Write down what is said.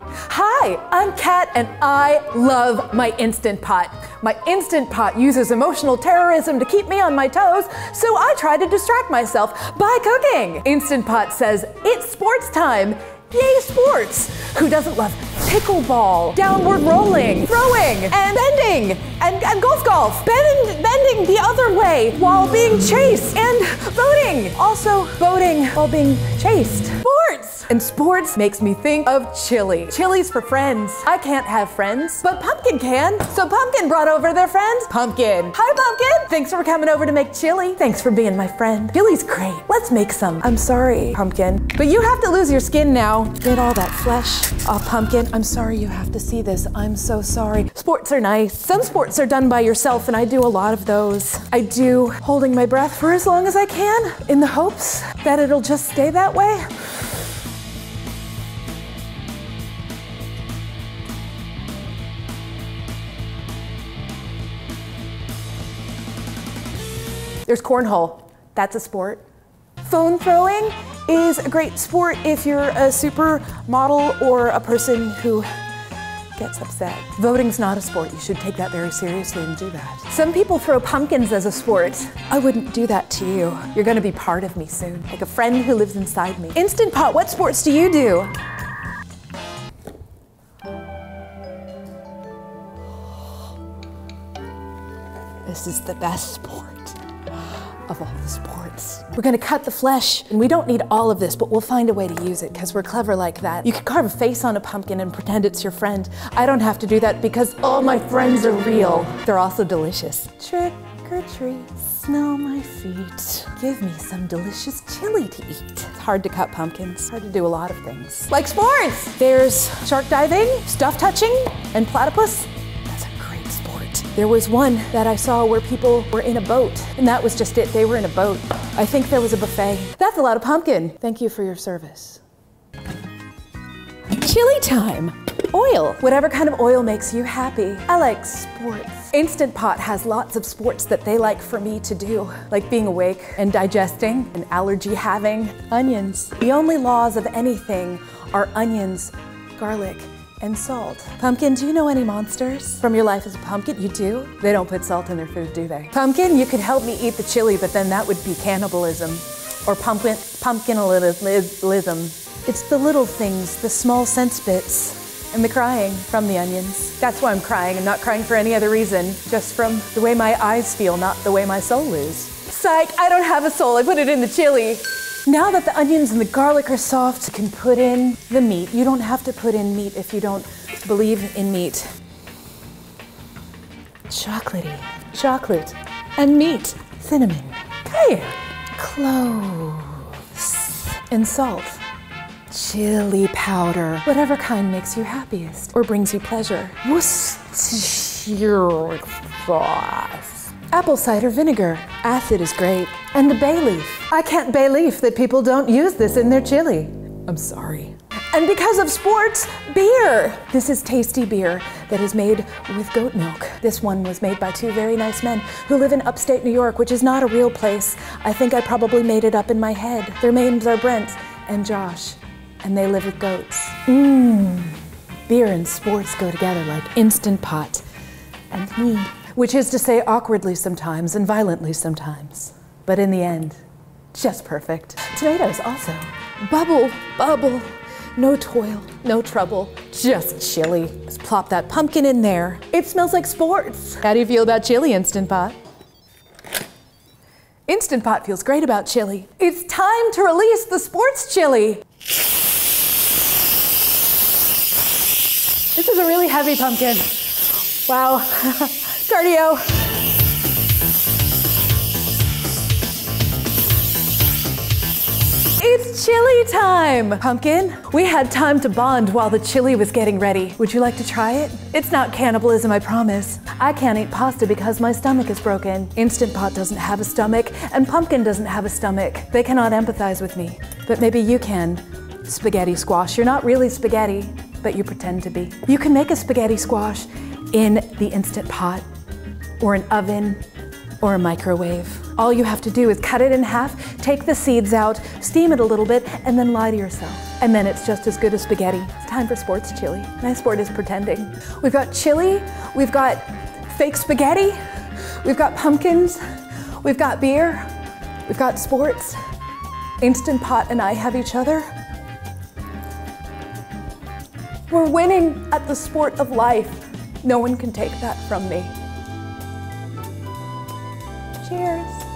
Hi, I'm Kat and I love my Instant Pot. My Instant Pot uses emotional terrorism to keep me on my toes, so I try to distract myself by cooking. Instant Pot says, it's sports time. Yay, sports! Who doesn't love pickleball, downward rolling, throwing, and bending, and golf, bending the other way while being chased, and boating. Also boating while being chased. Sports! And sports makes me think of chili. Chili's for friends. I can't have friends, but Pumpkin can. So Pumpkin brought over their friend, Pumpkin. Hi, Pumpkin. Thanks for coming over to make chili. Thanks for being my friend. Chili's great. Let's make some. I'm sorry, Pumpkin, but you have to lose your skin now. Get all that flesh off, Pumpkin. I'm sorry you have to see this. I'm so sorry. Sports are nice. Some sports are done by yourself, and I do a lot of those. I do holding my breath for as long as I can in the hopes that it'll just stay that way. There's cornhole. That's a sport. Phone throwing is a great sport if you're a supermodel or a person who gets upset. Voting's not a sport. You should take that very seriously and do that. Some people throw pumpkins as a sport. I wouldn't do that to you. You're gonna be part of me soon, like a friend who lives inside me. Instant Pot, what sports do you do? This is the best sport of all the sports. We're gonna cut the flesh, and we don't need all of this, but we'll find a way to use it because we're clever like that. You can carve a face on a pumpkin and pretend it's your friend. I don't have to do that because all my friends are real. They're also delicious. Trick or treat, smell my feet. Give me some delicious chili to eat. It's hard to cut pumpkins. Hard to do a lot of things. Like sports! There's shark diving, stuff touching, and platypus. There was one that I saw where people were in a boat, and that was just it. They were in a boat. I think there was a buffet. That's a lot of pumpkin. Thank you for your service. Chili time. Oil. Whatever kind of oil makes you happy. I like sports. Instant Pot has lots of sports that they like for me to do, like being awake and digesting and allergy having. Onions. The only laws of anything are onions, garlic, and salt. Pumpkin, do you know any monsters from your life as a pumpkin? You do? They don't put salt in their food, do they? Pumpkin, you could help me eat the chili, but then that would be cannibalism. Or pumpkinalism. It's the little things, the small sense bits, and the crying from the onions. That's why I'm crying. I'm not crying for any other reason, just from the way my eyes feel, not the way my soul is. Psych, I don't have a soul, I put it in the chili. Now that the onions and the garlic are soft, you can put in the meat. You don't have to put in meat if you don't believe in meat. Chocolatey. Chocolate and meat. Cinnamon. Cayenne. Cloves. And salt. Chili powder. Whatever kind makes you happiest or brings you pleasure. Worcestershire sauce. Apple cider vinegar. Acid is great. And the bay leaf. I can't bay leaf that people don't use this in their chili. I'm sorry. And because of sports, beer. This is tasty beer that is made with goat milk. This one was made by two very nice men who live in upstate New York, which is not a real place. I think I probably made it up in my head. Their names are Brent and Josh, and they live with goats. Beer and sports go together like Instant Pot and me. Which is to say awkwardly sometimes and violently sometimes. But in the end, just perfect. Tomatoes also. Bubble, bubble. No toil, no trouble, just chili. Just plop that pumpkin in there. It smells like sports. How do you feel about chili, Instant Pot? Instant Pot feels great about chili. It's time to release the sports chili. This is a really heavy pumpkin. Wow. Cardio. It's chili time! Pumpkin, we had time to bond while the chili was getting ready. Would you like to try it? It's not cannibalism, I promise. I can't eat pasta because my stomach is broken. Instant Pot doesn't have a stomach, and Pumpkin doesn't have a stomach. They cannot empathize with me. But maybe you can. Spaghetti squash. You're not really spaghetti, but you pretend to be. You can make a spaghetti squash in the Instant Pot, or an oven, or a microwave. All you have to do is cut it in half, take the seeds out, steam it a little bit, and then lie to yourself. and then it's just as good as spaghetti. It's time for sports chili. My sport is pretending. We've got chili, we've got fake spaghetti, we've got pumpkins, we've got beer, we've got sports. Instant Pot and I have each other. We're winning at the sport of life. No one can take that from me. Cheers.